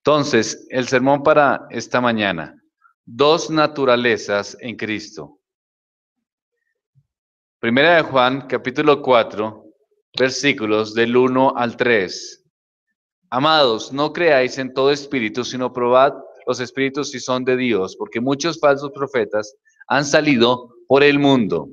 Entonces, el sermón para esta mañana, dos naturalezas en Cristo. Primera de Juan, capítulo 4, versículos del 1 al 3. Amados, no creáis en todo espíritu, sino probad los espíritus si son de Dios, porque muchos falsos profetas han salido por el mundo.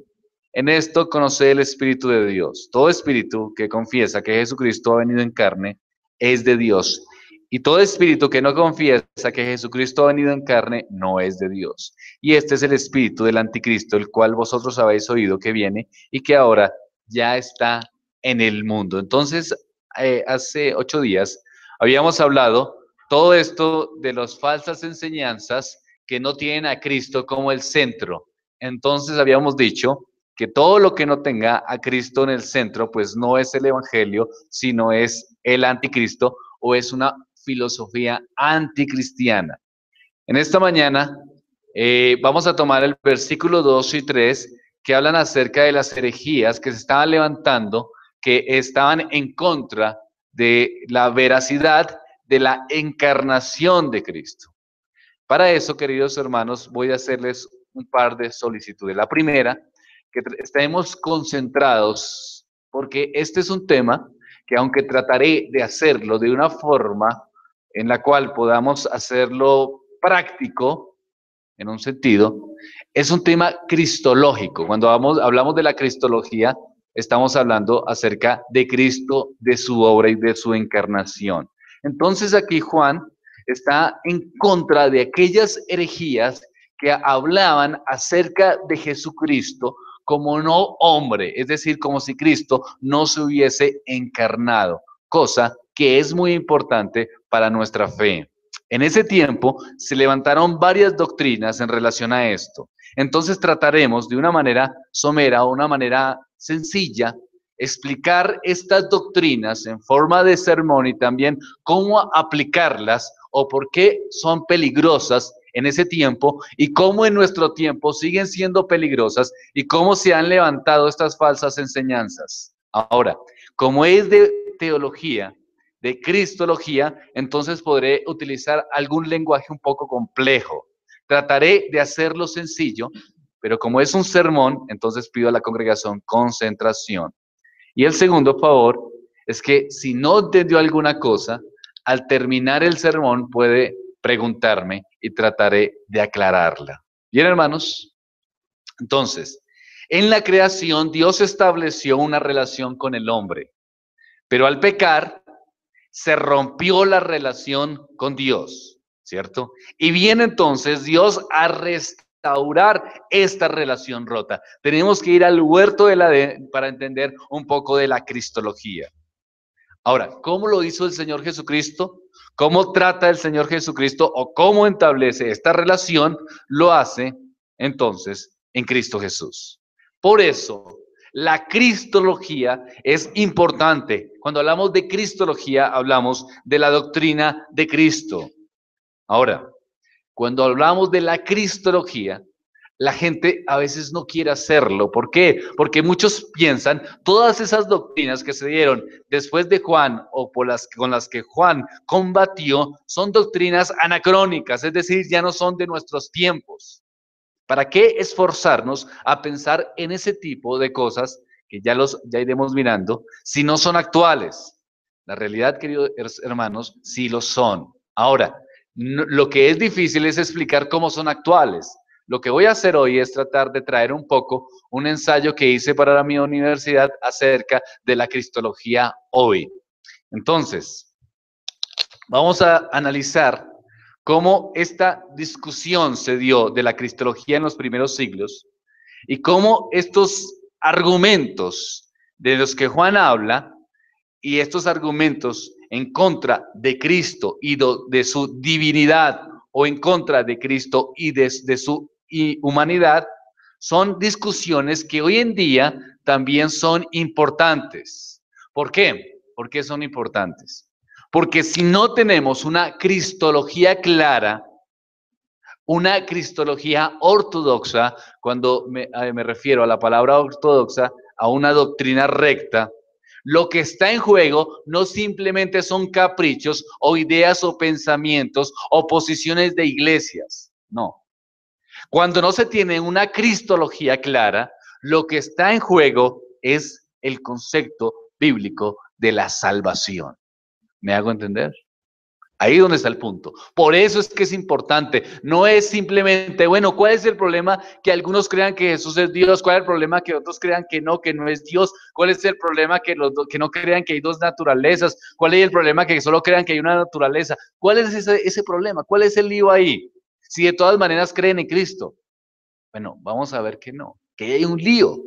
En esto conoced el Espíritu de Dios. Todo espíritu que confiesa que Jesucristo ha venido en carne es de Dios. Y todo espíritu que no confiesa que Jesucristo ha venido en carne no es de Dios. Y este es el espíritu del anticristo, el cual vosotros habéis oído que viene y que ahora ya está en el mundo. Entonces, hace 8 días habíamos hablado todo esto de las falsas enseñanzas que no tienen a Cristo como el centro. Entonces habíamos dicho que todo lo que no tenga a Cristo en el centro, pues no es el Evangelio, sino es el anticristo o es una filosofía anticristiana. En esta mañana vamos a tomar el versículo 2 y 3 que hablan acerca de las herejías que se estaban levantando, que estaban en contra de la veracidad de la encarnación de Cristo. Para eso, queridos hermanos, voy a hacerles un par de solicitudes. La primera, que estemos concentrados, porque este es un tema que aunque trataré de hacerlo de una forma en la cual podamos hacerlo práctico, en un sentido, es un tema cristológico. Cuando hablamos de la cristología, estamos hablando acerca de Cristo, de su obra y de su encarnación. Entonces aquí Juan está en contra de aquellas herejías que hablaban acerca de Jesucristo como no hombre, es decir, como si Cristo no se hubiese encarnado, cosa que es muy importante para nuestra fe. En ese tiempo se levantaron varias doctrinas en relación a esto. Entonces trataremos de una manera somera o una manera sencilla explicar estas doctrinas en forma de sermón y también cómo aplicarlas o por qué son peligrosas en ese tiempo y cómo en nuestro tiempo siguen siendo peligrosas y cómo se han levantado estas falsas enseñanzas. Ahora, como es de teología, de cristología, entonces podré utilizar algún lenguaje un poco complejo. Trataré de hacerlo sencillo, pero como es un sermón, entonces pido a la congregación concentración. Y el segundo favor es que si no entendió alguna cosa, al terminar el sermón puede preguntarme y trataré de aclararla. Bien, hermanos, entonces, en la creación Dios estableció una relación con el hombre, pero al pecar se rompió la relación con Dios, ¿cierto? Y viene entonces Dios a restaurar esta relación rota. Tenemos que ir al huerto del Edén para entender un poco de la cristología. Ahora, ¿cómo lo hizo el Señor Jesucristo? ¿Cómo trata el Señor Jesucristo o cómo establece esta relación? Lo hace entonces en Cristo Jesús. Por eso, la cristología es importante. Cuando hablamos de cristología, hablamos de la doctrina de Cristo. Ahora, cuando hablamos de la cristología, la gente a veces no quiere hacerlo. ¿Por qué? Porque muchos piensan todas esas doctrinas que se dieron después de Juan o con las que Juan combatió son doctrinas anacrónicas, es decir, ya no son de nuestros tiempos. ¿Para qué esforzarnos a pensar en ese tipo de cosas que ya iremos mirando si no son actuales? La realidad, queridos hermanos, sí lo son. Ahora, lo que es difícil es explicar cómo son actuales. Lo que voy a hacer hoy es tratar de traer un poco un ensayo que hice para mi universidad acerca de la cristología hoy. Entonces, vamos a analizar cómo esta discusión se dio de la cristología en los primeros siglos y cómo estos argumentos de los que Juan habla y estos argumentos en contra de Cristo y de su divinidad o en contra de Cristo y de su humanidad son discusiones que hoy en día también son importantes. ¿Por qué? ¿Por qué son importantes? Porque si no tenemos una cristología clara, una cristología ortodoxa, cuando me refiero a la palabra ortodoxa, a una doctrina recta, Lo que está en juego no simplemente son caprichos o ideas o pensamientos o posiciones de iglesias, no. Cuando no se tiene una cristología clara, lo que está en juego es el concepto bíblico de la salvación. ¿Me hago entender? Ahí es donde está el punto. Por eso es que es importante. No es simplemente, bueno, ¿cuál es el problema que algunos crean que Jesús es Dios? ¿Cuál es el problema que otros crean que no es Dios? ¿Cuál es el problema que que no crean que hay dos naturalezas? ¿Cuál es el problema que solo crean que hay una naturaleza? ¿Cuál es ese problema? ¿Cuál es el lío ahí? Si de todas maneras creen en Cristo. Bueno, vamos a ver que no, que hay un lío.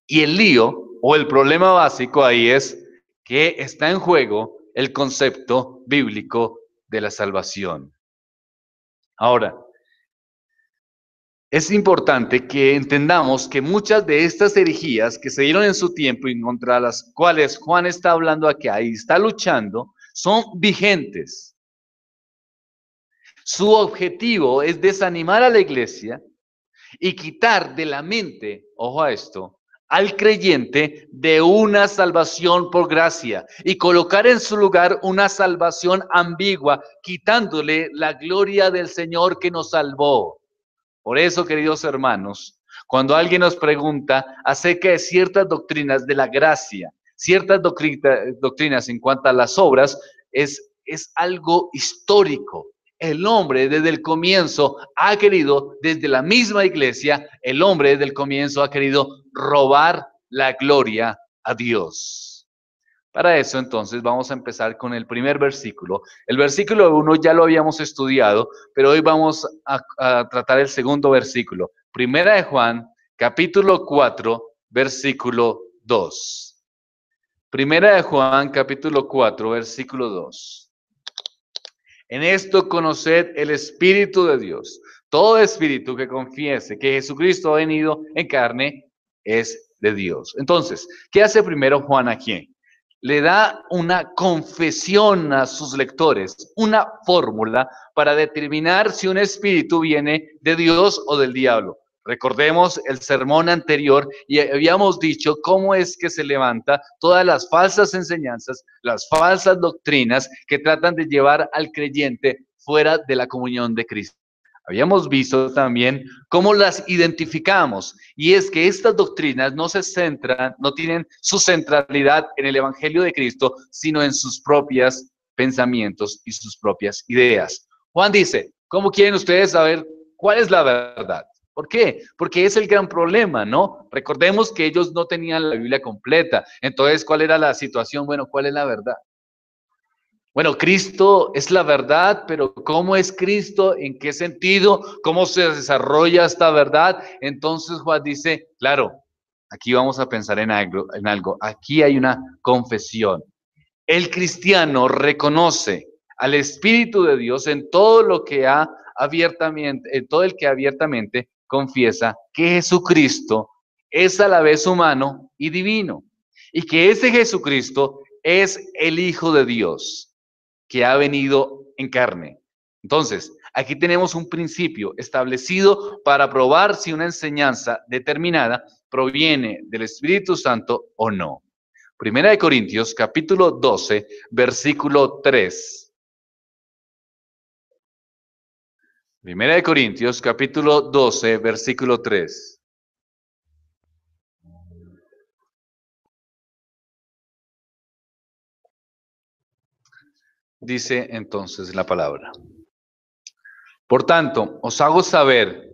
Y el lío o el problema básico ahí es que está en juego el concepto bíblico de la salvación. Ahora, es importante que entendamos que muchas de estas herejías que se dieron en su tiempo y contra las cuales Juan está hablando aquí, ahí está luchando, son vigentes. Su objetivo es desanimar a la iglesia y quitar de la mente, ojo a esto, al creyente de una salvación por gracia y colocar en su lugar una salvación ambigua, quitándole la gloria del Señor que nos salvó. Por eso, queridos hermanos, cuando alguien nos pregunta acerca de ciertas doctrinas de la gracia, ciertas doctrinas en cuanto a las obras, es algo histórico. El hombre desde el comienzo ha querido, desde la misma iglesia, el hombre desde el comienzo ha querido robar la gloria a Dios. Para eso, entonces, vamos a empezar con el primer versículo. El versículo 1 ya lo habíamos estudiado, pero hoy vamos a tratar el segundo versículo. Primera de Juan, capítulo 4, versículo 2. Primera de Juan, capítulo 4, versículo 2. En esto conoced el Espíritu de Dios. Todo espíritu que confiese que Jesucristo ha venido en carne es de Dios. Entonces, ¿qué hace primero Juan aquí? Le da una confesión a sus lectores, una fórmula para determinar si un espíritu viene de Dios o del diablo. Recordemos el sermón anterior y habíamos dicho cómo es que se levanta todas las falsas enseñanzas, las falsas doctrinas que tratan de llevar al creyente fuera de la comunión de Cristo. Habíamos visto también cómo las identificamos, y es que estas doctrinas no se centran, no tienen su centralidad en el Evangelio de Cristo, sino en sus propios pensamientos y sus propias ideas. Juan dice, ¿cómo quieren ustedes saber cuál es la verdad? ¿Por qué? Porque es el gran problema, ¿no? Recordemos que ellos no tenían la Biblia completa. Entonces, ¿cuál era la situación? Bueno, ¿cuál es la verdad? Bueno, Cristo es la verdad, pero ¿cómo es Cristo? ¿En qué sentido? ¿Cómo se desarrolla esta verdad? Entonces Juan dice, claro, aquí vamos a pensar en algo. Aquí hay una confesión. El cristiano reconoce al Espíritu de Dios en todo lo que ha abiertamente, en todo el que abiertamente confiesa que Jesucristo es a la vez humano y divino, y que ese Jesucristo es el Hijo de Dios que ha venido en carne. Entonces, aquí tenemos un principio establecido para probar si una enseñanza determinada proviene del Espíritu Santo o no. Primera de Corintios, capítulo 12, versículo 3. Primera de Corintios, capítulo 12, versículo 3. Dice entonces la palabra. Por tanto, os hago saber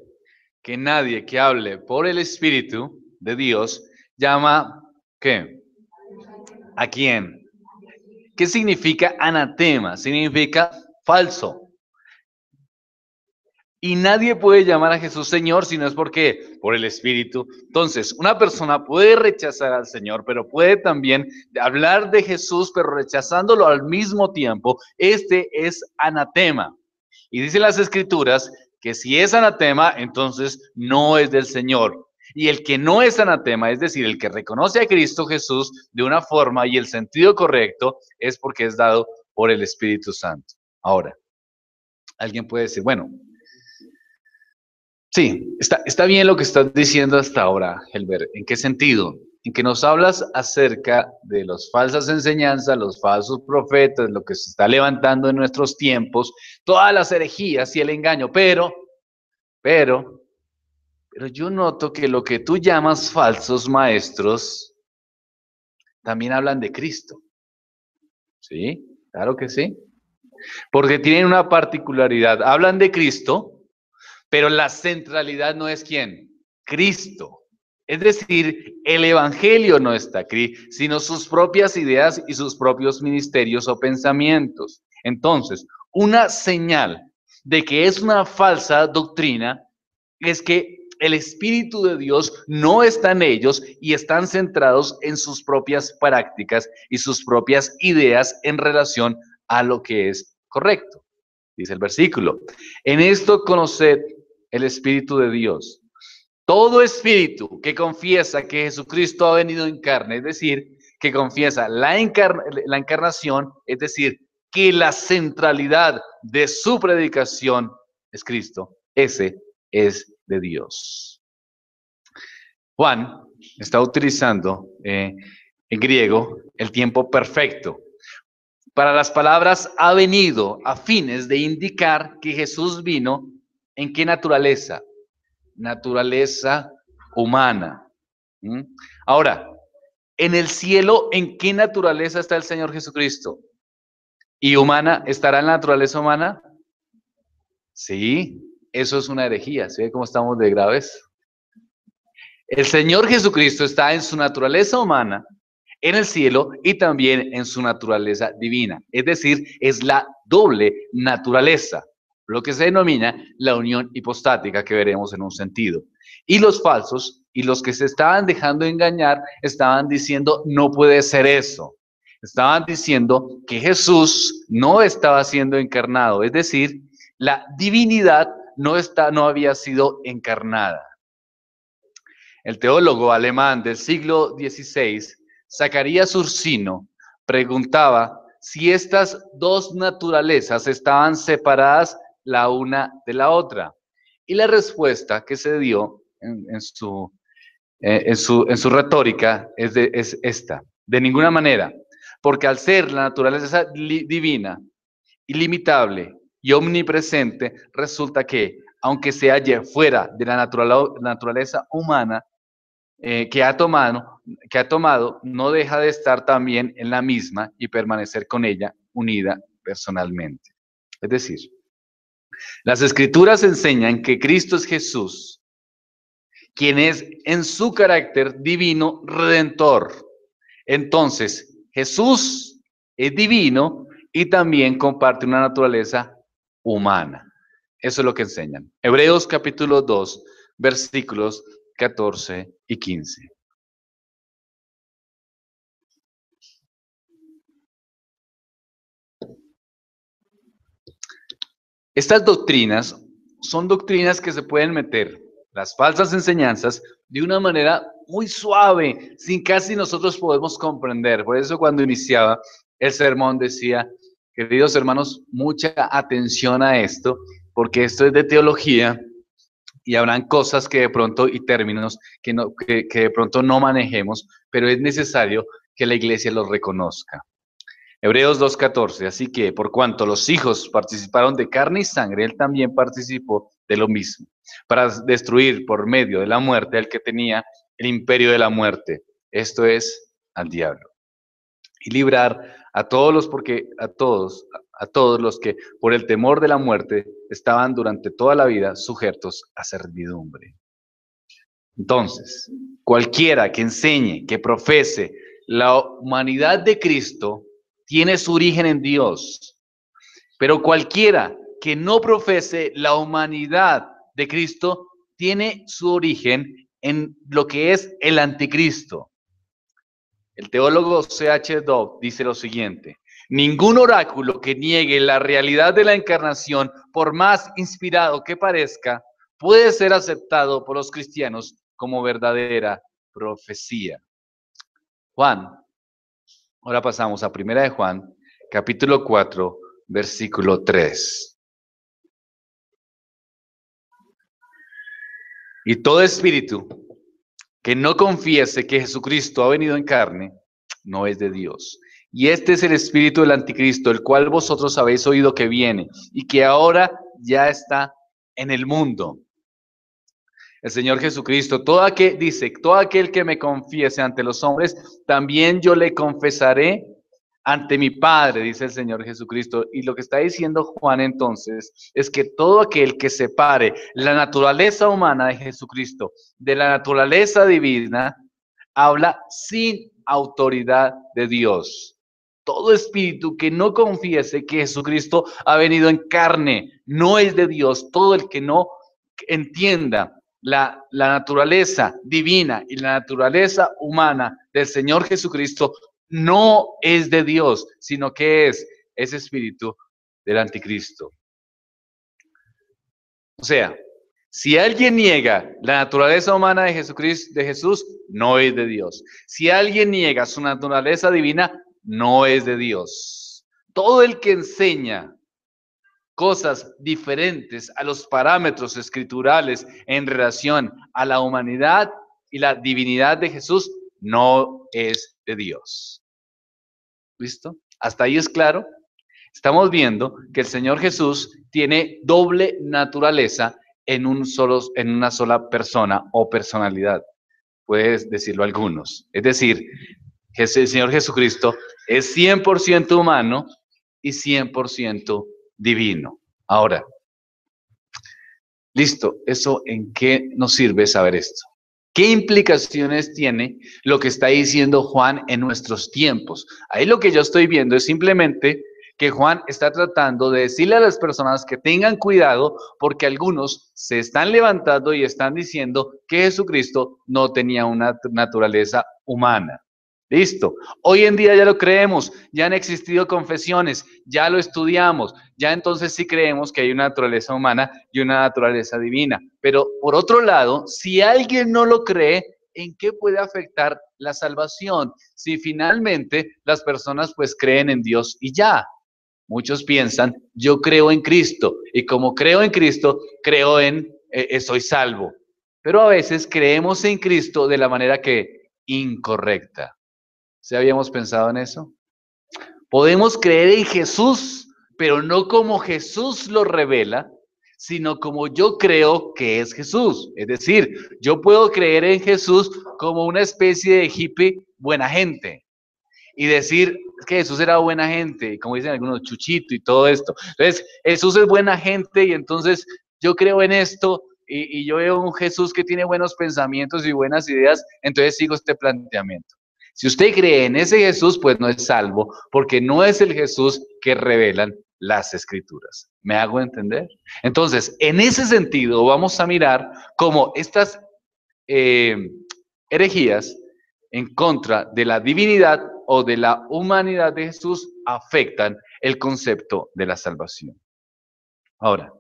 que nadie que hable por el Espíritu de Dios llama, ¿qué? ¿A quién? ¿Qué significa anatema? Significa falso. Y nadie puede llamar a Jesús Señor si no es porque por el Espíritu. Entonces, una persona puede rechazar al Señor, pero puede también hablar de Jesús, pero rechazándolo al mismo tiempo. Este es anatema. Y dice las Escrituras que si es anatema, entonces no es del Señor. Y el que no es anatema, es decir, el que reconoce a Cristo Jesús de una forma y el sentido correcto, es porque es dado por el Espíritu Santo. Ahora, alguien puede decir, bueno, sí, está bien lo que estás diciendo hasta ahora, Helber. ¿En qué sentido? en que nos hablas acerca de las falsas enseñanzas, los falsos profetas, lo que se está levantando en nuestros tiempos, todas las herejías y el engaño, pero yo noto que lo que tú llamas falsos maestros también hablan de Cristo. ¿Sí? Claro que sí. Porque tienen una particularidad. Hablan de Cristo, pero la centralidad no es ¿quién? Cristo. Es decir, el evangelio no está aquí, sino sus propias ideas y sus propios ministerios o pensamientos. Entonces, una señal de que es una falsa doctrina es que el Espíritu de Dios no está en ellos y están centrados en sus propias prácticas y sus propias ideas en relación a lo que es correcto. Dice el versículo, en esto conoced el Espíritu de Dios. Todo espíritu que confiesa que Jesucristo ha venido en carne, es decir, que confiesa la encarnación, es decir, que la centralidad de su predicación es Cristo, ese es de Dios. Juan está utilizando en griego el tiempo perfecto. Para las palabras ha venido a fines de indicar que Jesús vino en qué naturaleza. Naturaleza humana. Ahora, en el cielo, ¿en qué naturaleza está el Señor Jesucristo? ¿Y humana? ¿Estará en la naturaleza humana? Sí, eso es una herejía. ¿Sí ve cómo estamos de graves? El Señor Jesucristo está en su naturaleza humana, en el cielo y también en su naturaleza divina. Es decir, es la doble naturaleza, lo que se denomina la unión hipostática que veremos en un sentido. Y los falsos y los que se estaban dejando engañar estaban diciendo, no puede ser eso. Estaban diciendo que Jesús no estaba siendo encarnado, es decir, la divinidad no había sido encarnada. El teólogo alemán del siglo XVI, Zacarías Ursino, preguntaba si estas dos naturalezas estaban separadas la una de la otra. Y la respuesta que se dio en su retórica es esta: de ninguna manera, porque al ser la naturaleza divina, ilimitable y omnipresente, resulta que, aunque se halle fuera de la naturaleza humana, que ha tomado, no deja de estar también en la misma y permanecer con ella unida personalmente. Es decir, las Escrituras enseñan que Cristo es Jesús, quien es en su carácter divino redentor. Entonces, Jesús es divino y también comparte una naturaleza humana. Eso es lo que enseñan. Hebreos capítulo 2, versículos 14 y 15. Estas doctrinas son doctrinas que se pueden meter, las falsas enseñanzas, de una manera muy suave, sin casi nosotros podemos comprender. Por eso cuando iniciaba el sermón decía, queridos hermanos, mucha atención a esto, porque esto es de teología y habrán cosas que de pronto y términos que de pronto no manejemos, pero es necesario que la iglesia los reconozca. Hebreos 2:14, así que por cuanto los hijos participaron de carne y sangre, él también participó de lo mismo, para destruir por medio de la muerte al que tenía el imperio de la muerte, esto es, al diablo, y librar a todos los que por el temor de la muerte estaban durante toda la vida sujetos a servidumbre. Entonces, cualquiera que enseñe, que profese la humanidad de Cristo, tiene su origen en Dios. Pero cualquiera que no profese la humanidad de Cristo, tiene su origen en lo que es el anticristo. El teólogo C.H. Dobb dice lo siguiente: ningún oráculo que niegue la realidad de la encarnación, por más inspirado que parezca, puede ser aceptado por los cristianos como verdadera profecía. Juan, ahora pasamos a 1 de Juan, capítulo 4, versículo 3. Y todo espíritu que no confiese que Jesucristo ha venido en carne, no es de Dios. Y este es el espíritu del anticristo, el cual vosotros habéis oído que viene y que ahora ya está en el mundo. El Señor Jesucristo, todo aquel que me confiese ante los hombres, también yo le confesaré ante mi Padre, dice el Señor Jesucristo. Y lo que está diciendo Juan entonces es que todo aquel que separe la naturaleza humana de Jesucristo de la naturaleza divina, habla sin autoridad de Dios. Todo espíritu que no confiese que Jesucristo ha venido en carne no es de Dios. Todo el que no entienda la naturaleza divina y la naturaleza humana del Señor Jesucristo no es de Dios, sino que es ese espíritu del anticristo. O sea, si alguien niega la naturaleza humana de Jesucristo, de Jesús, no es de Dios. Si alguien niega su naturaleza divina, no es de Dios. Todo el que enseña cosas diferentes a los parámetros escriturales en relación a la humanidad y la divinidad de Jesús, no es de Dios. ¿Listo? ¿Hasta ahí es claro? Estamos viendo que el Señor Jesús tiene doble naturaleza en una sola persona o personalidad. Puedes decirlo algunos. Es decir, el Señor Jesucristo es 100% humano y 100% divino. Ahora, listo, ¿eso en qué nos sirve saber esto? ¿Qué implicaciones tiene lo que está diciendo Juan en nuestros tiempos? Ahí lo que yo estoy viendo es simplemente que Juan está tratando de decirle a las personas que tengan cuidado porque algunos se están levantando y están diciendo que Jesucristo no tenía una naturaleza humana. Listo. Hoy en día ya lo creemos, ya han existido confesiones, ya lo estudiamos, ya entonces sí creemos que hay una naturaleza humana y una naturaleza divina. Pero por otro lado, si alguien no lo cree, ¿en qué puede afectar la salvación? Si finalmente las personas pues creen en Dios y ya. Muchos piensan, yo creo en Cristo y como creo en Cristo, soy salvo. Pero a veces creemos en Cristo de la manera que incorrecta. ¿Sí habíamos pensado en eso? Podemos creer en Jesús, pero no como Jesús lo revela, sino como yo creo que es Jesús. Es decir, yo puedo creer en Jesús como una especie de hippie buena gente y decir que Jesús era buena gente, como dicen algunos, chuchito y todo esto. Entonces, Jesús es buena gente y entonces yo creo en esto y yo veo un Jesús que tiene buenos pensamientos y buenas ideas, entonces sigo este planteamiento. Si usted cree en ese Jesús, pues no es salvo, porque no es el Jesús que revelan las Escrituras. ¿Me hago entender? Entonces, en ese sentido, vamos a mirar cómo estas herejías en contra de la divinidad o de la humanidad de Jesús afectan el concepto de la salvación. Ahora,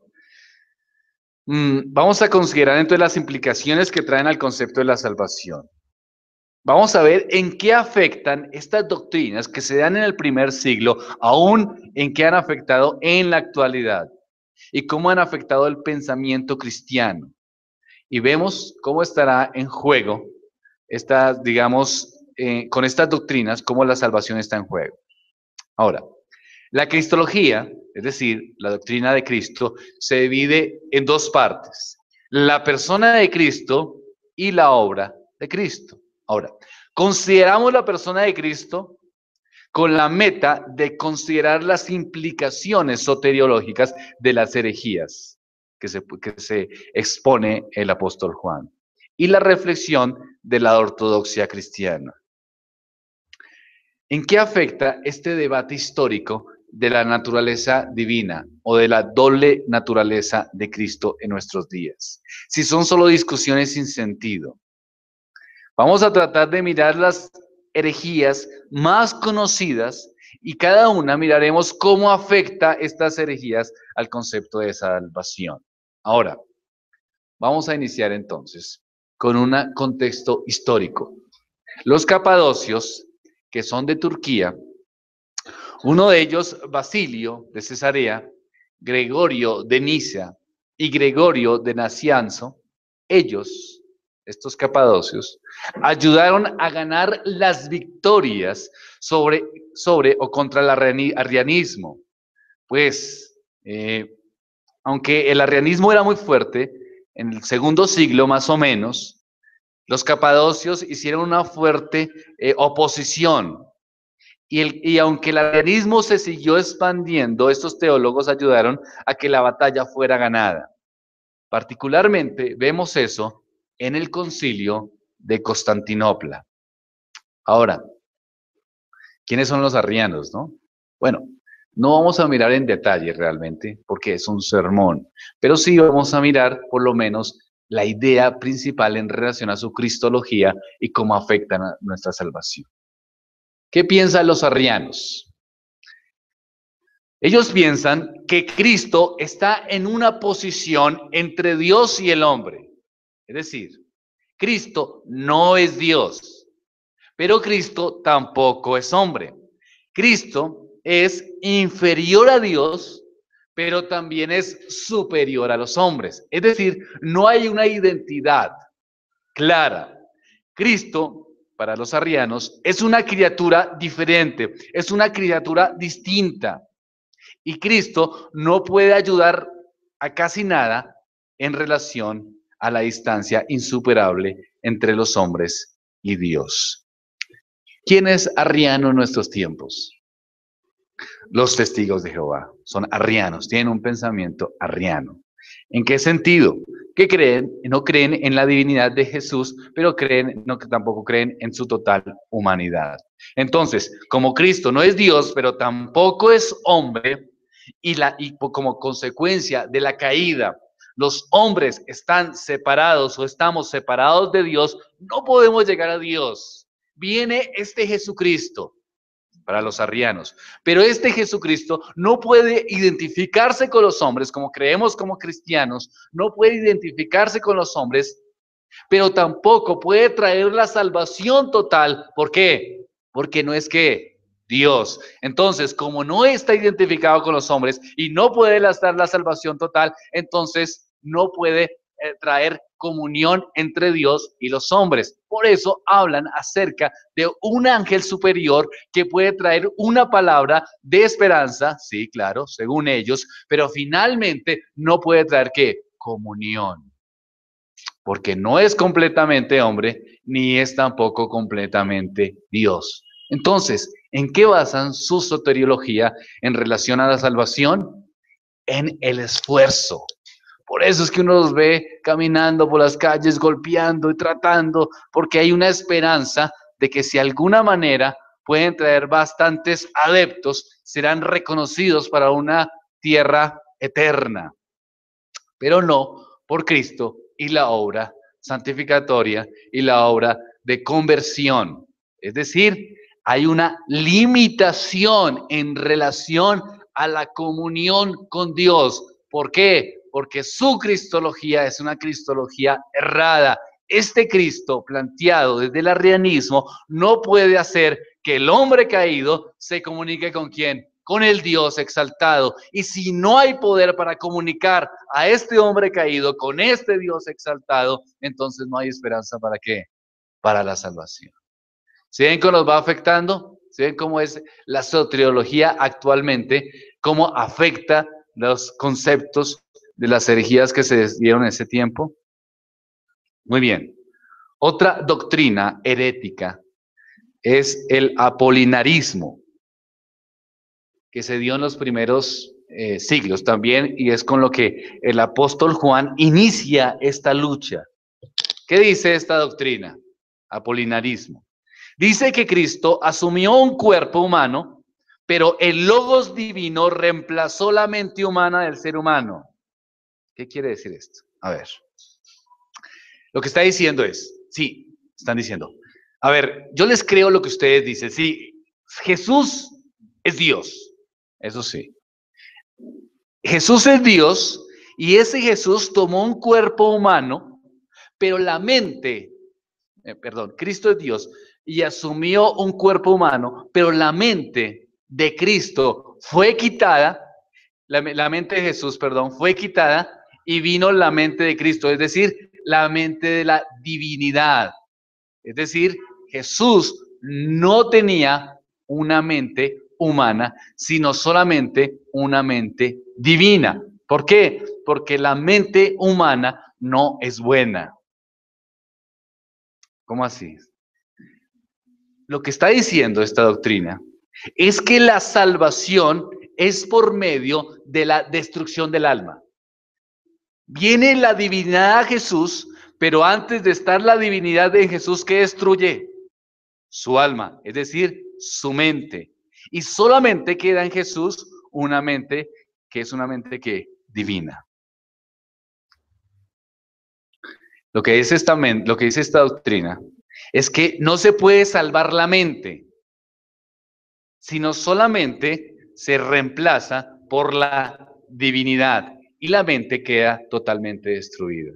vamos a considerar entonces las implicaciones que traen al concepto de la salvación. Vamos a ver en qué afectan estas doctrinas que se dan en el primer siglo, aún en qué han afectado en la actualidad y cómo han afectado el pensamiento cristiano. Y vemos cómo estará en juego estas, digamos, con estas doctrinas, cómo la salvación está en juego. Ahora, la cristología, es decir, la doctrina de Cristo, se divide en dos partes: la persona de Cristo y la obra de Cristo. Ahora, consideramos la persona de Cristo con la meta de considerar las implicaciones soteriológicas de las herejías que se expone el apóstol Juan y la reflexión de la ortodoxia cristiana. ¿En qué afecta este debate histórico de la naturaleza divina o de la doble naturaleza de Cristo en nuestros días? Si son solo discusiones sin sentido. Vamos a tratar de mirar las herejías más conocidas y cada una miraremos cómo afecta estas herejías al concepto de salvación. Ahora, vamos a iniciar entonces con un contexto histórico. Los capadocios, que son de Turquía, uno de ellos, Basilio de Cesarea, Gregorio de Nicea y Gregorio de Nacianzo, ellos estos capadocios, ayudaron a ganar las victorias sobre o contra el arrianismo. Pues, aunque el arrianismo era muy fuerte, en el segundo siglo más o menos, los capadocios hicieron una fuerte oposición. Y aunque el arrianismo se siguió expandiendo, estos teólogos ayudaron a que la batalla fuera ganada. Particularmente vemos eso en el concilio de Constantinopla. Ahora, ¿quiénes son los arrianos, no? Bueno, no vamos a mirar en detalle realmente porque es un sermón, pero sí vamos a mirar por lo menos la idea principal en relación a su cristología y cómo afectan a nuestra salvación. ¿Qué piensan los arrianos? Ellos piensan que Cristo está en una posición entre Dios y el hombre. Es decir, Cristo no es Dios, pero Cristo tampoco es hombre. Cristo es inferior a Dios, pero también es superior a los hombres. Es decir, no hay una identidad clara. Cristo, para los arrianos, es una criatura diferente, es una criatura distinta. Y Cristo no puede ayudar a casi nada en relación a la distancia insuperable entre los hombres y Dios. ¿Quién es arriano en nuestros tiempos? Los testigos de Jehová son arrianos, tienen un pensamiento arriano. ¿En qué sentido? Que creen, no creen en la divinidad de Jesús, pero tampoco creen en su total humanidad. Entonces, como Cristo no es Dios, pero tampoco es hombre, y como consecuencia de la caída, los hombres están separados o estamos separados de Dios, no podemos llegar a Dios. Viene este Jesucristo para los arrianos, pero este Jesucristo no puede identificarse con los hombres como creemos como cristianos, no puede identificarse con los hombres, pero tampoco puede traer la salvación total. ¿Por qué? Porque no es que Dios. Entonces, como no está identificado con los hombres y no puede dar la salvación total, entonces no puede traer comunión entre Dios y los hombres. Por eso hablan acerca de un ángel superior que puede traer una palabra de esperanza, sí, claro, según ellos, pero finalmente no puede traer ¿qué? Comunión. Porque no es completamente hombre, ni es tampoco completamente Dios. Entonces, ¿en qué basan su soteriología en relación a la salvación? En el esfuerzo. Por eso es que uno los ve caminando por las calles, golpeando y tratando, porque hay una esperanza de que si de alguna manera pueden traer bastantes adeptos, serán reconocidos para una tierra eterna. Pero no por Cristo y la obra santificatoria y la obra de conversión. Es decir, hay una limitación en relación a la comunión con Dios. ¿Por qué? Porque su cristología es una cristología errada. Este Cristo planteado desde el arrianismo no puede hacer que el hombre caído se comunique con ¿quién? Con el Dios exaltado. Y si no hay poder para comunicar a este hombre caído con este Dios exaltado, entonces no hay esperanza para qué? Para la salvación. ¿Sí ven cómo nos va afectando? ¿Sí ven cómo es la soteriología actualmente? ¿Cómo afecta los conceptos de las herejías que se dieron en ese tiempo? Muy bien. Otra doctrina herética es el apolinarismo, que se dio en los primeros siglos también, y es con lo que el apóstol Juan inicia esta lucha. ¿Qué dice esta doctrina? Apolinarismo. Dice que Cristo asumió un cuerpo humano, pero el logos divino reemplazó la mente humana del ser humano. ¿Qué quiere decir esto? A ver. Lo que está diciendo es, sí, están diciendo, a ver, yo les creo lo que ustedes dicen. Sí, Jesús es Dios. Eso sí. Jesús es Dios y ese Jesús tomó un cuerpo humano, pero la mente, Cristo es Dios y asumió un cuerpo humano, pero la mente de Cristo fue quitada, la mente de Jesús, fue quitada y vino la mente de Cristo. Es decir, la mente de la divinidad. Es decir, Jesús no tenía una mente humana, sino solamente una mente divina. ¿Por qué? Porque la mente humana no es buena. ¿Cómo así? Lo que está diciendo esta doctrina es que la salvación es por medio de la destrucción del alma. Viene la divinidad a Jesús, pero antes de estar la divinidad de Jesús, ¿qué destruye? Su alma, es decir, su mente. Y solamente queda en Jesús una mente que es una mente que divina. Lo que dice esta doctrina es que no se puede salvar la mente, sino solamente se reemplaza por la divinidad y la mente queda totalmente destruida.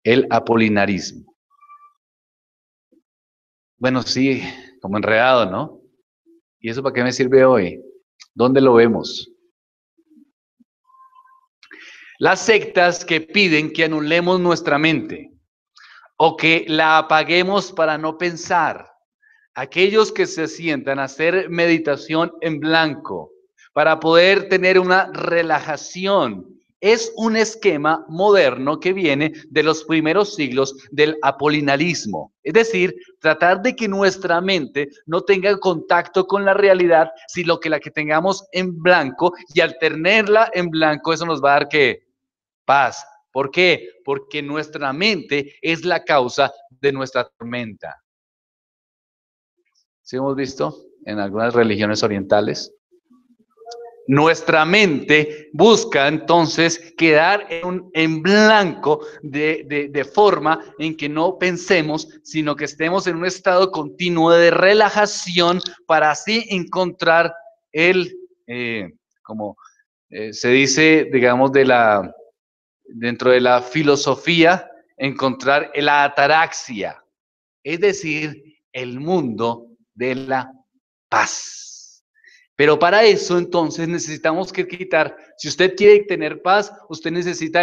El apolinarismo. Bueno, sí, como enredado, ¿no? ¿Y eso para qué me sirve hoy? ¿Dónde lo vemos? Las sectas que piden que anulemos nuestra mente o que la apaguemos para no pensar. Aquellos que se sientan a hacer meditación en blanco para poder tener una relajación. Es un esquema moderno que viene de los primeros siglos del apolinarismo. Es decir, tratar de que nuestra mente no tenga contacto con la realidad, sino que la que tengamos en blanco, y al tenerla en blanco, eso nos va a dar ¿qué? Paz. ¿Por qué? Porque nuestra mente es la causa de nuestra tormenta. ¿Sí hemos visto en algunas religiones orientales? Nuestra mente busca entonces quedar en blanco de forma en que no pensemos, sino que estemos en un estado continuo de relajación para así encontrar como se dice, digamos, dentro de la filosofía, encontrar la ataraxia, es decir, el mundo de la paz. Pero para eso entonces necesitamos que quitar, si usted quiere tener paz, usted necesita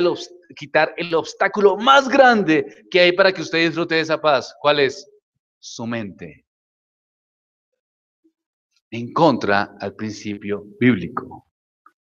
quitar el obstáculo más grande que hay para que usted disfrute de esa paz. ¿Cuál es? Su mente. En contra al principio bíblico.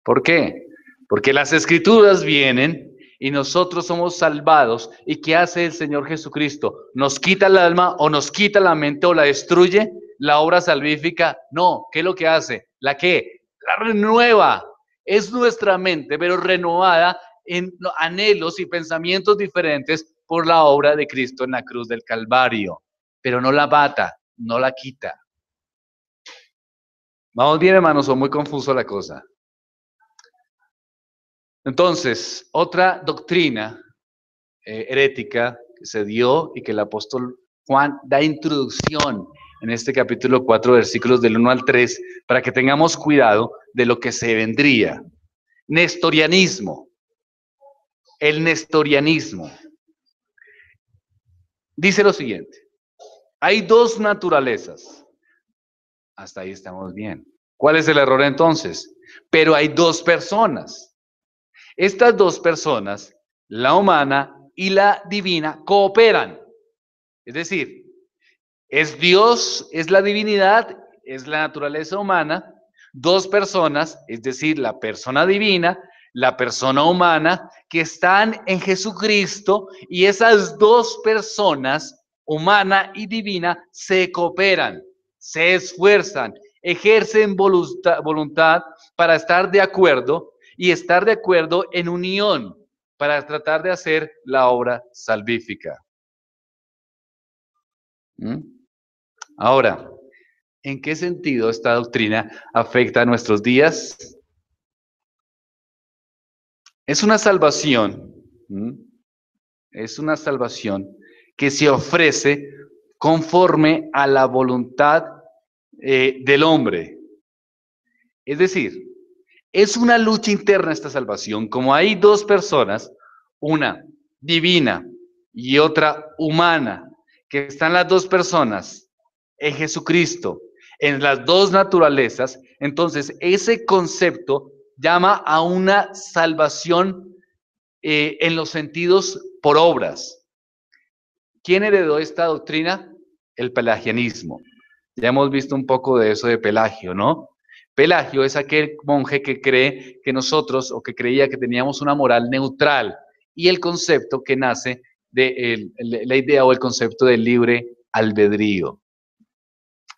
¿Por qué? Porque las escrituras vienen y nosotros somos salvados. ¿Y qué hace el Señor Jesucristo? ¿Nos quita el alma o nos quita la mente o la destruye? ¿La obra salvífica? No. ¿Qué es lo que hace? ¿La qué? La renueva. Es nuestra mente, pero renovada en anhelos y pensamientos diferentes por la obra de Cristo en la cruz del Calvario. Pero no la mata, no la quita. Vamos bien, hermanos, o muy confuso la cosa. Entonces, otra doctrina herética que se dio y que el apóstol Juan da introducción en este capítulo 4, versículos del 1 al 3, para que tengamos cuidado de lo que se vendría. Nestorianismo. El nestorianismo dice lo siguiente: hay dos naturalezas. Hasta ahí estamos bien. ¿Cuál es el error entonces? Pero hay dos personas. Estas dos personas, la humana y la divina, cooperan. Es decir, es Dios, es la divinidad, es la naturaleza humana, dos personas, es decir, la persona divina, la persona humana, que están en Jesucristo, y esas dos personas, humana y divina, se cooperan, se esfuerzan, ejercen voluntad para estar de acuerdo y estar de acuerdo en unión para tratar de hacer la obra salvífica. Ahora, ¿en qué sentido esta doctrina afecta a nuestros días? Es una salvación, es una salvación que se ofrece conforme a la voluntad del hombre. Es decir, es una lucha interna esta salvación. Como hay dos personas, una divina y otra humana, que están las dos personas en Jesucristo, en las dos naturalezas, entonces ese concepto llama a una salvación en los sentidos por obras. ¿Quién heredó esta doctrina? El pelagianismo. Ya hemos visto un poco de eso de Pelagio, ¿no? Pelagio es aquel monje que cree que nosotros, o que creía que teníamos una moral neutral, y el concepto que nace de la idea o el concepto del libre albedrío.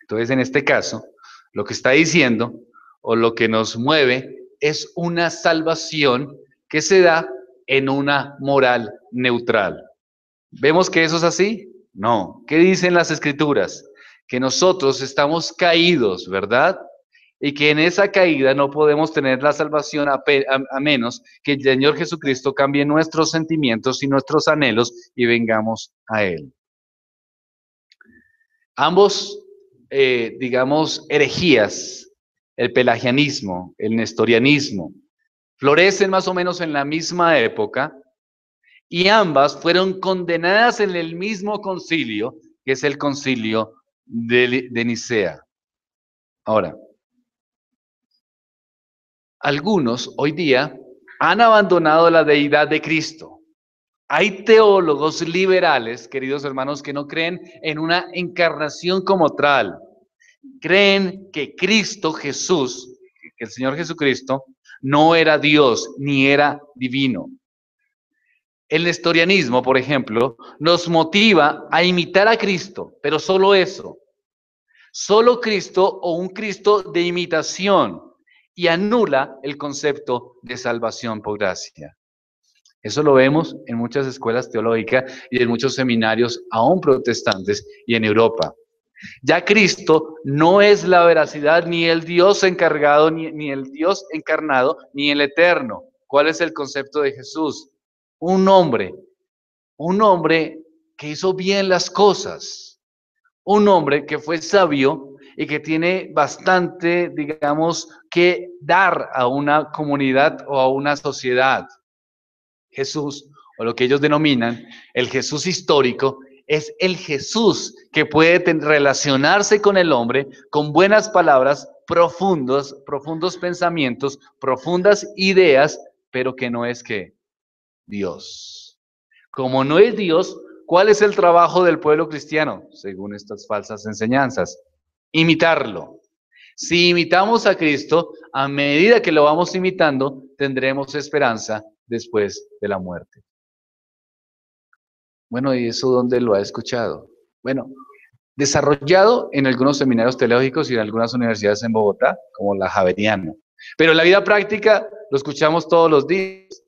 Entonces, en este caso, lo que está diciendo o lo que nos mueve es una salvación que se da en una moral neutral. ¿Vemos que eso es así? No. ¿Qué dicen las escrituras? Que nosotros estamos caídos, ¿verdad? Y que en esa caída no podemos tener la salvación a menos que el Señor Jesucristo cambie nuestros sentimientos y nuestros anhelos y vengamos a Él. Ambos, digamos, herejías, el pelagianismo, el nestorianismo, florecen más o menos en la misma época y ambas fueron condenadas en el mismo concilio, que es el concilio de Nicea. Ahora, algunos hoy día han abandonado la deidad de Cristo. Hay teólogos liberales, queridos hermanos, que no creen en una encarnación como tal. Creen que Cristo Jesús, que el Señor Jesucristo, no era Dios ni era divino. El nestorianismo, por ejemplo, nos motiva a imitar a Cristo, pero solo eso. Solo Cristo o un Cristo de imitación, y anula el concepto de salvación por gracia. Eso lo vemos en muchas escuelas teológicas y en muchos seminarios, aún protestantes, y en Europa. Ya Cristo no es la veracidad, ni el Dios encargado, ni el Dios encarnado, ni el eterno. ¿Cuál es el concepto de Jesús? Un hombre que hizo bien las cosas, un hombre que fue sabio y que tiene bastante, digamos, que dar a una comunidad o a una sociedad. Jesús, o lo que ellos denominan el Jesús histórico, es el Jesús que puede relacionarse con el hombre con buenas palabras, profundos pensamientos, profundas ideas, pero que no es que Dios. Como no es Dios, ¿cuál es el trabajo del pueblo cristiano, según estas falsas enseñanzas? Imitarlo. Si imitamos a Cristo, a medida que lo vamos imitando, tendremos esperanza después de la muerte. Bueno, ¿y eso dónde lo ha escuchado? Bueno, desarrollado en algunos seminarios teológicos y en algunas universidades en Bogotá, como la Javeriana. Pero en la vida práctica lo escuchamos todos los días.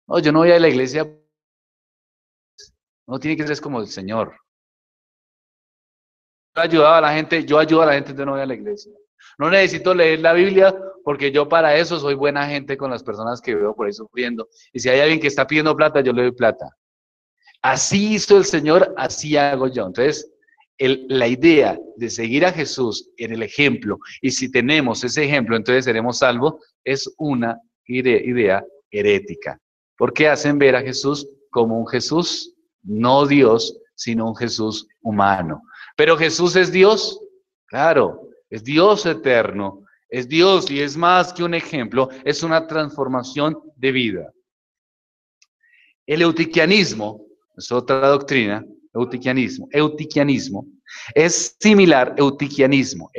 No, yo no voy a la iglesia. No tiene que ser como el Señor. Yo ayudo a la gente, entonces no voy a la iglesia. No necesito leer la Biblia porque yo para eso soy buena gente con las personas que veo por ahí sufriendo. Y si hay alguien que está pidiendo plata, yo le doy plata. Así hizo el Señor, así hago yo. Entonces, la idea de seguir a Jesús en el ejemplo, y si tenemos ese ejemplo, entonces seremos salvos, es una idea herética. Porque hacen ver a Jesús como un Jesús, no Dios, sino un Jesús humano. Pero Jesús es Dios, claro, es Dios eterno, es Dios y es más que un ejemplo, es una transformación de vida. El eutiquianismo es otra doctrina, eutiquianismo, es similar, eutiquianismo,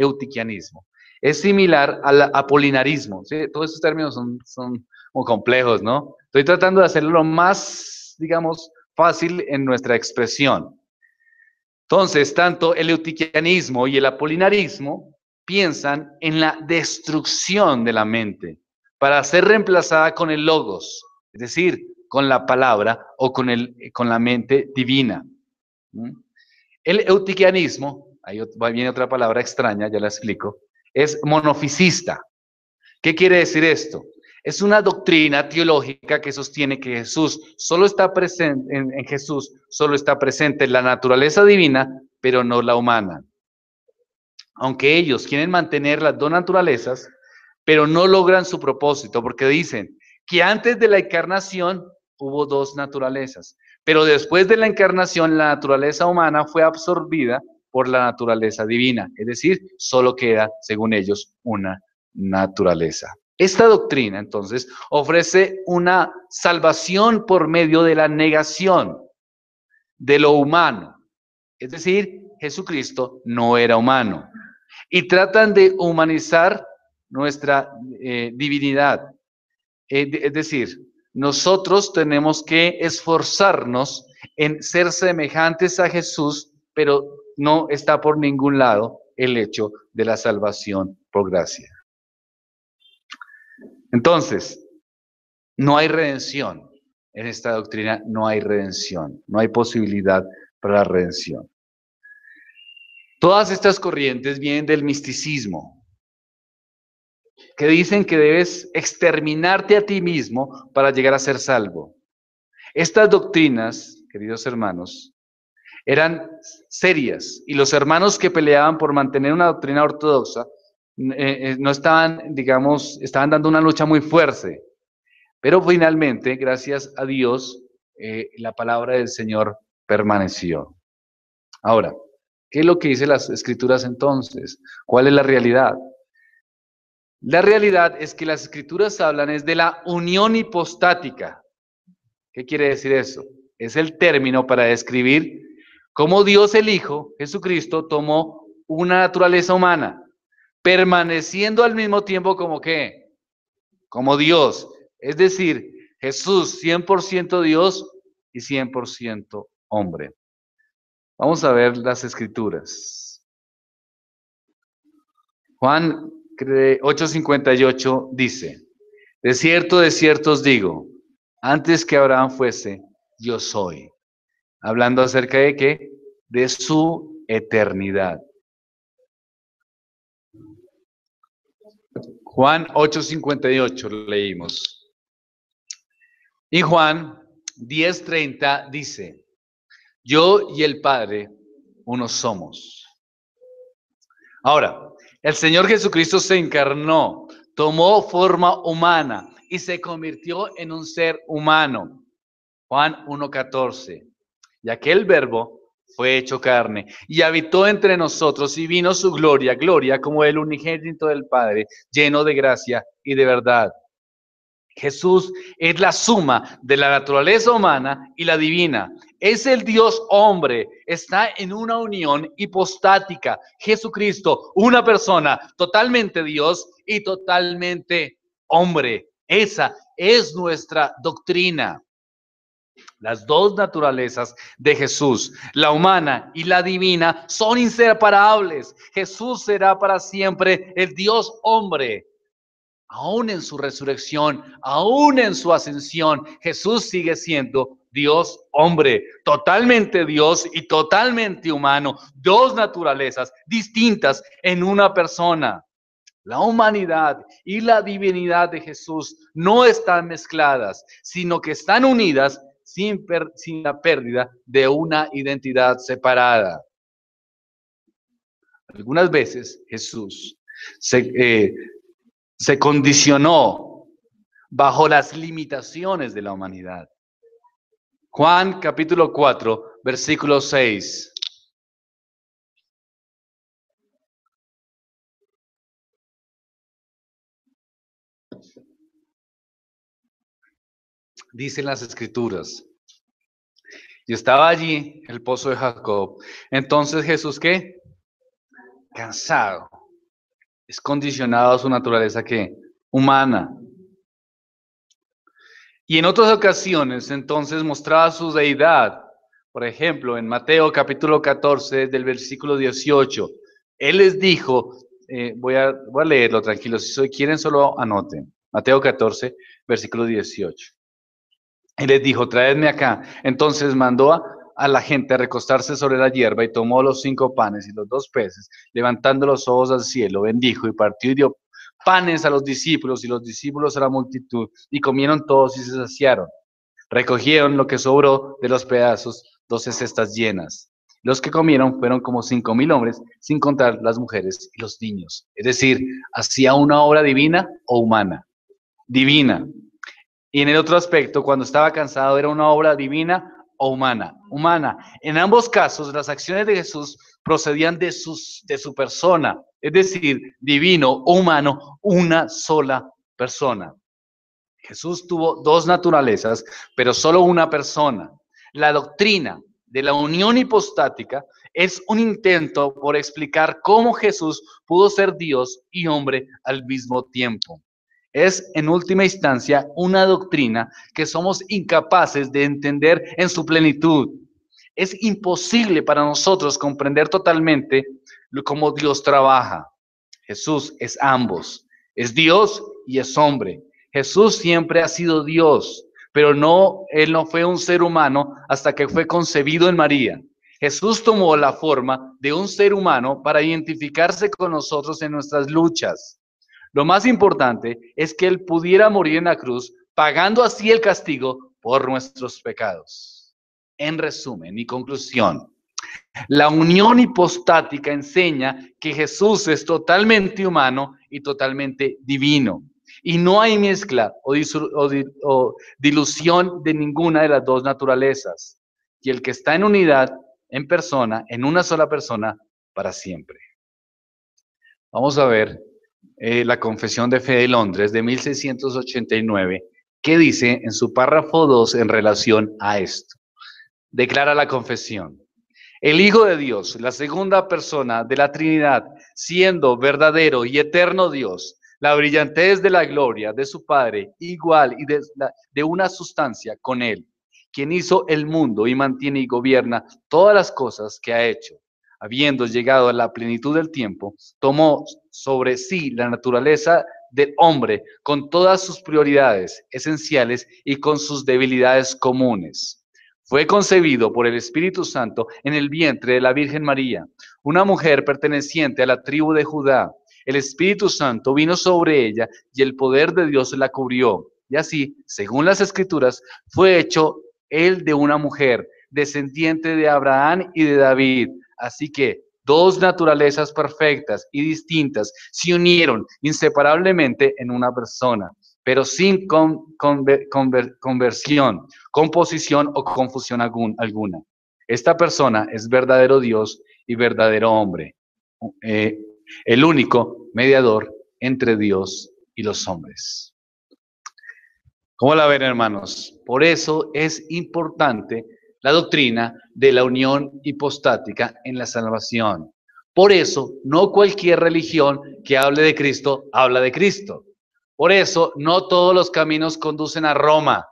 es similar al apolinarismo, ¿sí? Todos estos términos son muy complejos, ¿no? Estoy tratando de hacerlo lo más, digamos, fácil en nuestra expresión. Entonces, tanto el eutiquianismo y el apolinarismo piensan en la destrucción de la mente para ser reemplazada con el logos, es decir, con la palabra o con la mente divina. El eutiquianismo, ahí viene otra palabra extraña, ya la explico, es monofisista. ¿Qué quiere decir esto? Es una doctrina teológica que sostiene que Jesús solo está presente, en Jesús solo está presente la naturaleza divina, pero no la humana. Aunque ellos quieren mantener las dos naturalezas, pero no logran su propósito, porque dicen que antes de la encarnación hubo dos naturalezas, pero después de la encarnación la naturaleza humana fue absorbida por la naturaleza divina, es decir, solo queda, según ellos, una naturaleza. Esta doctrina, entonces, ofrece una salvación por medio de la negación. de lo humano. Es decir, Jesucristo no era humano. Y tratan de humanizar nuestra divinidad. Es decir, nosotros tenemos que esforzarnos en ser semejantes a Jesús, pero no está por ningún lado el hecho de la salvación por gracia. Entonces, no hay redención. En esta doctrina no hay redención, no hay posibilidad para la redención. Todas estas corrientes vienen del misticismo, que dicen que debes exterminarte a ti mismo para llegar a ser salvo. Estas doctrinas, queridos hermanos, eran serias y los hermanos que peleaban por mantener una doctrina ortodoxa no estaban, digamos, estaban dando una lucha muy fuerte. Pero finalmente, gracias a Dios, la palabra del Señor permaneció. Ahora, ¿qué es lo que dicen las Escrituras entonces? ¿Cuál es la realidad? La realidad es que las Escrituras hablan es de la unión hipostática. ¿Qué quiere decir eso? Es el término para describir cómo Dios el Hijo, Jesucristo, tomó una naturaleza humana, permaneciendo al mismo tiempo como ¿qué? Como Dios. Es decir, Jesús 100% Dios y 100% hombre. Vamos a ver las Escrituras. Juan 8:58 dice, de cierto os digo, antes que Abraham fuese, yo soy. Hablando acerca de qué? De su eternidad. Juan 8:58 leímos. Y Juan 10:30 dice, yo y el Padre uno somos. Ahora, el Señor Jesucristo se encarnó, tomó forma humana y se convirtió en un ser humano. Juan 1:14. Y aquel verbo fue hecho carne y habitó entre nosotros y vino su gloria, gloria como el unigénito del Padre, lleno de gracia y de verdad. Jesús es la suma de la naturaleza humana y la divina. Es el Dios hombre, está en una unión hipostática. Jesucristo, una persona totalmente Dios y totalmente hombre. Esa es nuestra doctrina. Las dos naturalezas de Jesús, la humana y la divina, son inseparables. Jesús será para siempre el Dios hombre. Aún en su resurrección, aún en su ascensión, Jesús sigue siendo Dios hombre, totalmente Dios y totalmente humano, dos naturalezas distintas en una persona. La humanidad y la divinidad de Jesús no están mezcladas, sino que están unidas sin la pérdida de una identidad separada. Algunas veces Jesús se condicionó bajo las limitaciones de la humanidad. Juan capítulo 4, versículo 6. Dicen las Escrituras. Y estaba allí el pozo de Jacob. Entonces Jesús, ¿qué? Cansado. Es condicionado a su naturaleza, ¿qué? Humana. Y en otras ocasiones, entonces, mostraba su deidad. Por ejemplo, en Mateo capítulo 14, del versículo 18. Él les dijo, voy a leerlo, tranquilo, si quieren solo anoten. Mateo 14, versículo 18. Él les dijo, traedme acá. Entonces mandó a la gente a recostarse sobre la hierba y tomó los 5 panes y los 2 peces, levantando los ojos al cielo, bendijo y partió y dio panes a los discípulos y los discípulos a la multitud y comieron todos y se saciaron. Recogieron lo que sobró de los pedazos, 12 cestas llenas. Los que comieron fueron como 5,000 hombres, sin contar las mujeres y los niños. Es decir, hacía una obra divina o humana. Divina. Y en el otro aspecto, cuando estaba cansado, era una obra divina o humana. Humana. En ambos casos, las acciones de Jesús procedían de su persona, es decir, divino o humano, una sola persona. Jesús tuvo dos naturalezas, pero solo una persona. La doctrina de la unión hipostática es un intento por explicar cómo Jesús pudo ser Dios y hombre al mismo tiempo. Es, en última instancia, una doctrina que somos incapaces de entender en su plenitud. Es imposible para nosotros comprender totalmente cómo Dios trabaja. Jesús es ambos, es Dios y es hombre. Jesús siempre ha sido Dios, pero él no fue un ser humano hasta que fue concebido en María. Jesús tomó la forma de un ser humano para identificarse con nosotros en nuestras luchas. Lo más importante es que Él pudiera morir en la cruz, pagando así el castigo por nuestros pecados. En resumen, mi conclusión: la unión hipostática enseña que Jesús es totalmente humano y totalmente divino. Y no hay mezcla o dilución de ninguna de las dos naturalezas. Y el que está en unidad, en persona, en una sola persona, para siempre. Vamos a ver la Confesión de Fe de Londres de 1689, que dice en su párrafo 2 en relación a esto. Declara la confesión: el Hijo de Dios, la segunda persona de la Trinidad, siendo verdadero y eterno Dios, la brillantez de la gloria de su Padre, igual y de una sustancia con Él, quien hizo el mundo y mantiene y gobierna todas las cosas que ha hecho. Habiendo llegado a la plenitud del tiempo, tomó sobre sí la naturaleza del hombre con todas sus prioridades esenciales y con sus debilidades comunes. Fue concebido por el Espíritu Santo en el vientre de la Virgen María, una mujer perteneciente a la tribu de Judá. El Espíritu Santo vino sobre ella y el poder de Dios la cubrió. Y así, según las Escrituras, fue hecho él de una mujer, descendiente de Abraham y de David. Así que dos naturalezas perfectas y distintas se unieron inseparablemente en una persona, pero sin conversión, composición o confusión alguna. Esta persona es verdadero Dios y verdadero hombre, el único mediador entre Dios y los hombres. ¿Cómo la ven, hermanos? Por eso es importante la doctrina de la unión hipostática en la salvación. Por eso, no cualquier religión que hable de Cristo, habla de Cristo. Por eso, no todos los caminos conducen a Roma.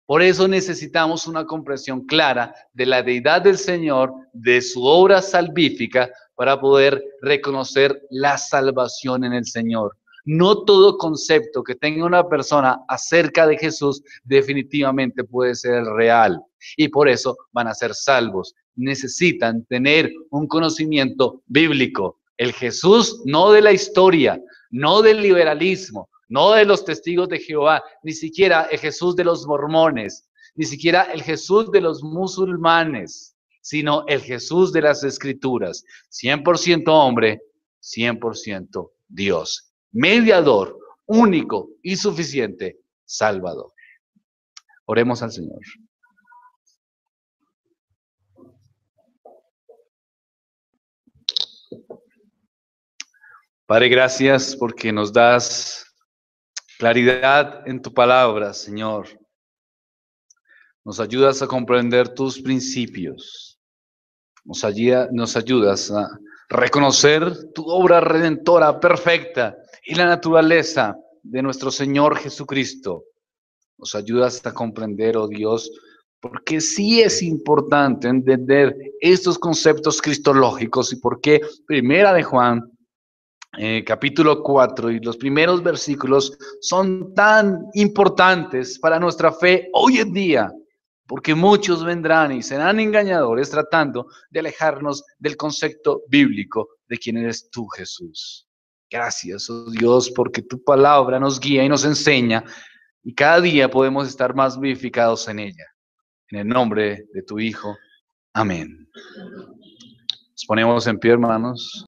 Por eso necesitamos una comprensión clara de la deidad del Señor, de su obra salvífica, para poder reconocer la salvación en el Señor. No todo concepto que tenga una persona acerca de Jesús definitivamente puede ser real, y por eso van a ser salvos. Necesitan tener un conocimiento bíblico. El Jesús no de la historia, no del liberalismo, no de los testigos de Jehová, ni siquiera el Jesús de los mormones, ni siquiera el Jesús de los musulmanes, sino el Jesús de las Escrituras, 100% hombre, 100% Dios, mediador, único y suficiente, Salvador. Oremos al Señor. Padre, gracias porque nos das claridad en tu palabra, Señor. Nos ayudas a comprender tus principios. Nos ayudas a reconocer tu obra redentora perfecta y la naturaleza de nuestro Señor Jesucristo. Nos ayudas a comprender, oh Dios, porque sí es importante entender estos conceptos cristológicos y por qué Primera de Juan, capítulo 4 y los primeros versículos son tan importantes para nuestra fe hoy en día, porque muchos vendrán y serán engañadores tratando de alejarnos del concepto bíblico de quién eres tú, Jesús. Gracias, oh Dios, porque tu palabra nos guía y nos enseña y cada día podemos estar más vivificados en ella. En el nombre de tu Hijo. Amén. Nos ponemos en pie, hermanos.